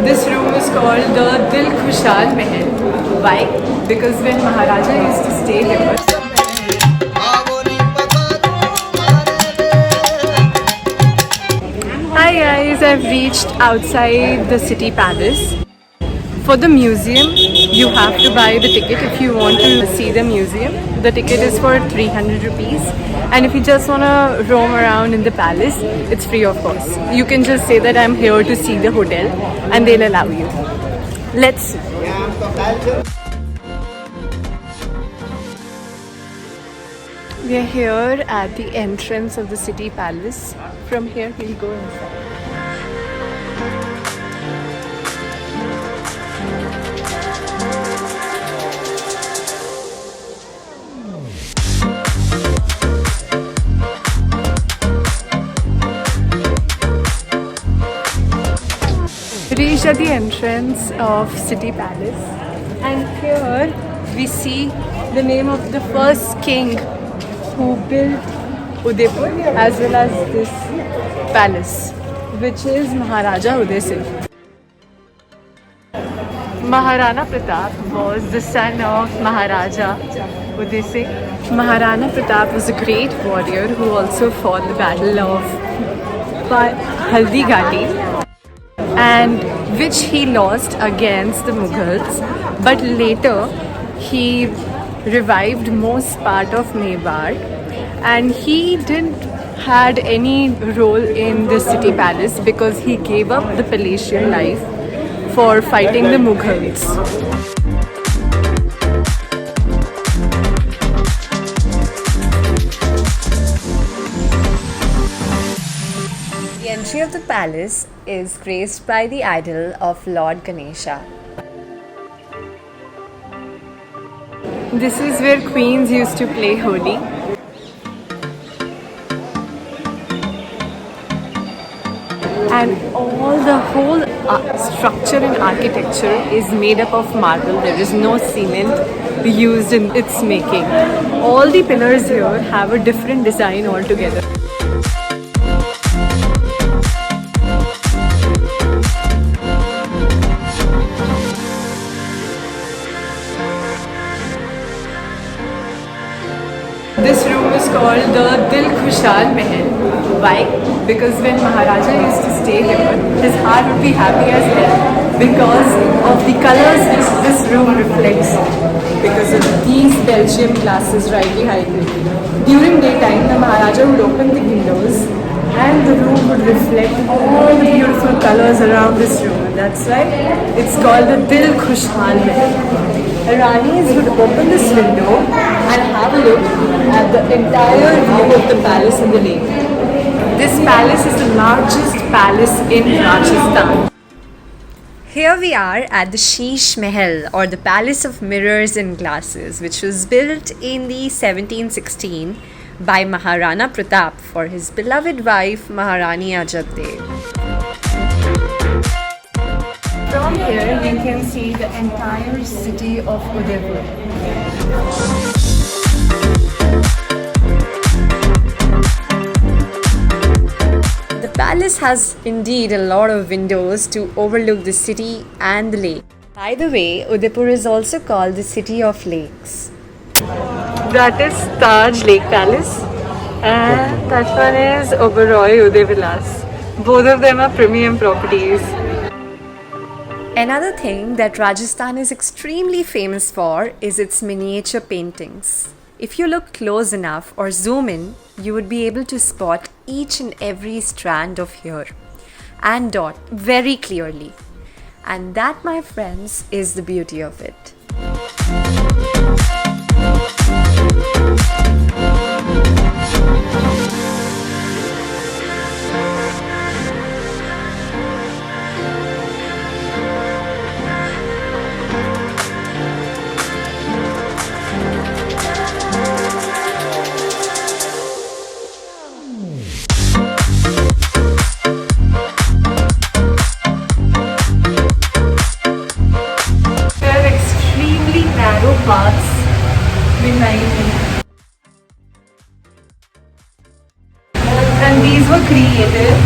This room is called the Dil Khushal Mahal. Why? Because when Maharaja used to stay here. Hi guys, I've reached outside the city palace. For the museum, you have to buy the ticket if you want to see the museum. The ticket is for 300 rupees. And if you just want to roam around in the palace, it's free of course. You can just say that I'm here to see the hotel and they'll allow you. Let's see. We are here at the entrance of the city palace. From here, we'll go inside. Reached at the entrance of City Palace, and here we see the name of the first king who built Udaipur as well as this palace, which is Maharaja Uday Singh. Maharana Pratap was the son of Maharaja Uday Singh. Maharana Pratap was a great warrior who also fought the battle of Haldi Ghati, and which he lost against the Mughals, but later he revived most part of Mewar, and he didn't had any role in the city palace because he gave up the palatial life for fighting the Mughals. The entry of the palace is graced by the idol of Lord Ganesha. This is where queens used to play Holi. And the whole structure and architecture is made up of marble. There is no cement used in its making. All the pillars here have a different design altogether. This room is called the Dil Khushal Mahal. Why? Because when Maharaja used to stay here, his heart would be happy as well because of the colors which this room reflects, because of these Belgium glasses right behind me. During daytime, the Maharaja would open the windows and the room would reflect all the beautiful colors around this room. And that's why it's called the Dil Khushal Mahal. Ranis would open this window and have a look at the entire view of the palace and the lake. This palace is the largest palace in Rajasthan. Here we are at the Sheesh Mahal, or the Palace of Mirrors and Glasses, which was built in the 1716 by Maharana Pratap for his beloved wife Maharani Ajat. From here you can see the entire city of Udaipur. The palace has indeed a lot of windows to overlook the city and the lake. By the way, Udaipur is also called the City of Lakes. That is Taj Lake Palace, and that one is Oberoi Uday Vilas. Both of them are premium properties. Another thing that Rajasthan is extremely famous for is its miniature paintings. If you look close enough or zoom in, you would be able to spot each and every strand of hair and dot very clearly. And that, my friends, is the beauty of it. Paths behind me, and these were created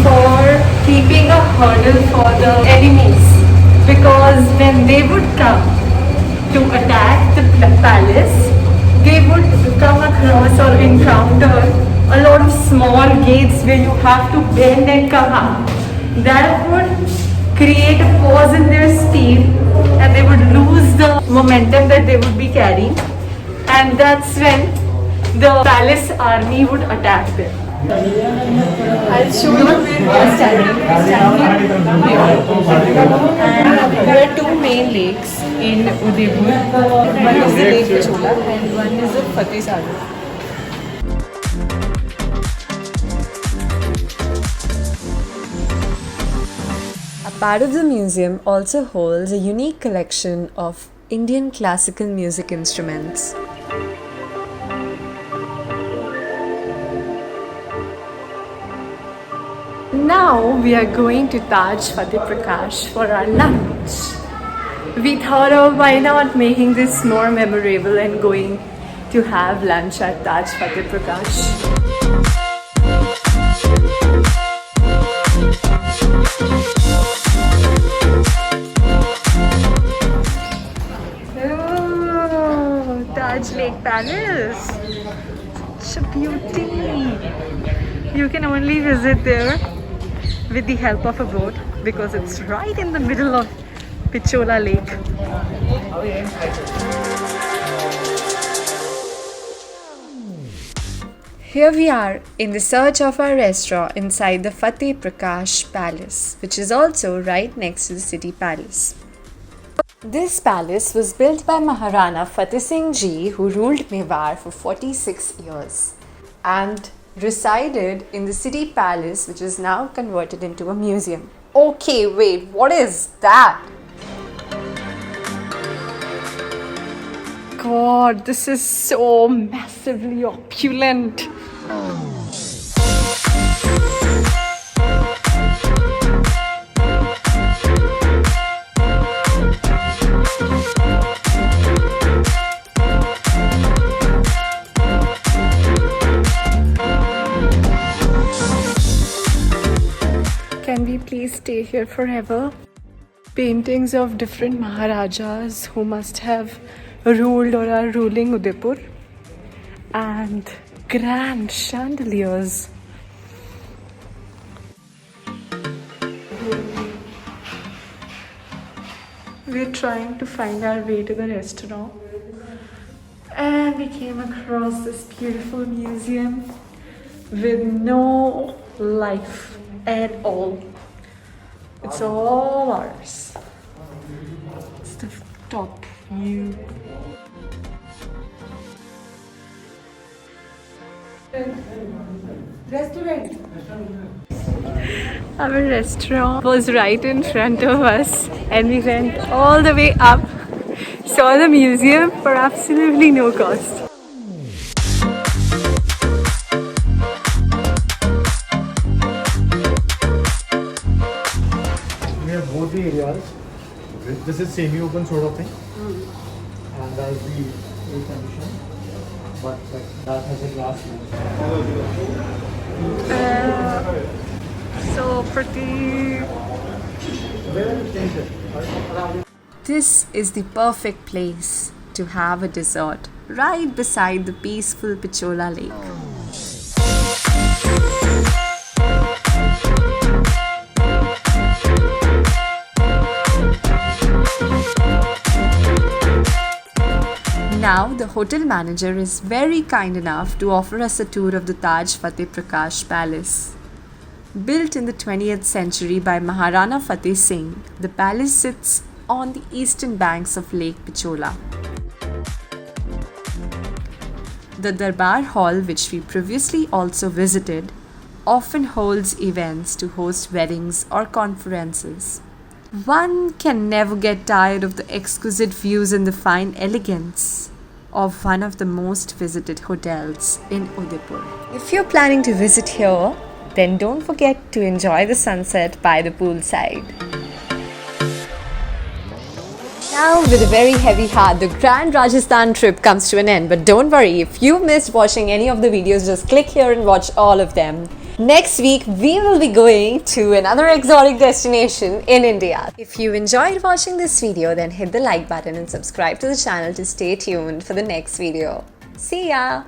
for keeping a hurdle for the enemies, because when they would come to attack the palace, they would come across or encounter a lot of small gates where you have to bend and come up. That would create a pause in their speed, and they would lose the momentum that they would be carrying, and that's when the palace army would attack them. I'll show you where we are standing. And there are two main lakes in Udaipur. One is the Lake Pichola and one is the Fateh Sagar. A part of the museum also holds a unique collection of Indian classical music instruments. Now we are going to Taj Fateh Prakash for our lunch. We thought of why not making this more memorable and going to have lunch at Taj Fateh Prakash. Oh, Taj Lake Palace. Such a beauty. You can only visit there with the help of a boat because it's right in the middle of Pichola Lake. Here we are in the search of our restaurant inside the Fateh Prakash Palace, which is also right next to the city palace. This palace was built by Maharana Fateh Singh Ji, who ruled Mewar for 46 years and resided in the city palace, which is now converted into a museum. Okay, wait, what is that? God, this is so massively opulent. Can we please stay here forever? Paintings of different Maharajas who must have ruled or are ruling Udaipur, and grand chandeliers. We're trying to find our way to the restaurant, and we came across this beautiful museum with no life at all. It's all ours. It's the top view. Restaurant. Our restaurant was right in front of us, and we went all the way up, saw the museum for absolutely no cost. We have both the areas. This is semi-open sort of thing, and that's the air condition, but that has a glass roof. So pretty. This is the perfect place to have a dessert right beside the peaceful Pichola Lake. Now the hotel manager is very kind enough to offer us a tour of the Taj Fateh Prakash Palace. Built in the 20th century by Maharana Fateh Singh, the palace sits on the eastern banks of Lake Pichola. The Darbar Hall, which we previously also visited, often holds events to host weddings or conferences. One can never get tired of the exquisite views and the fine elegance of one of the most visited hotels in Udaipur. If you're planning to visit here, then don't forget to enjoy the sunset by the poolside. Now, with a very heavy heart, the Grand Rajasthan trip comes to an end. But don't worry, if you missed watching any of the videos, just click here and watch all of them. Next week, we will be going to another exotic destination in India. If you enjoyed watching this video, then hit the like button and subscribe to the channel to stay tuned for the next video. See ya!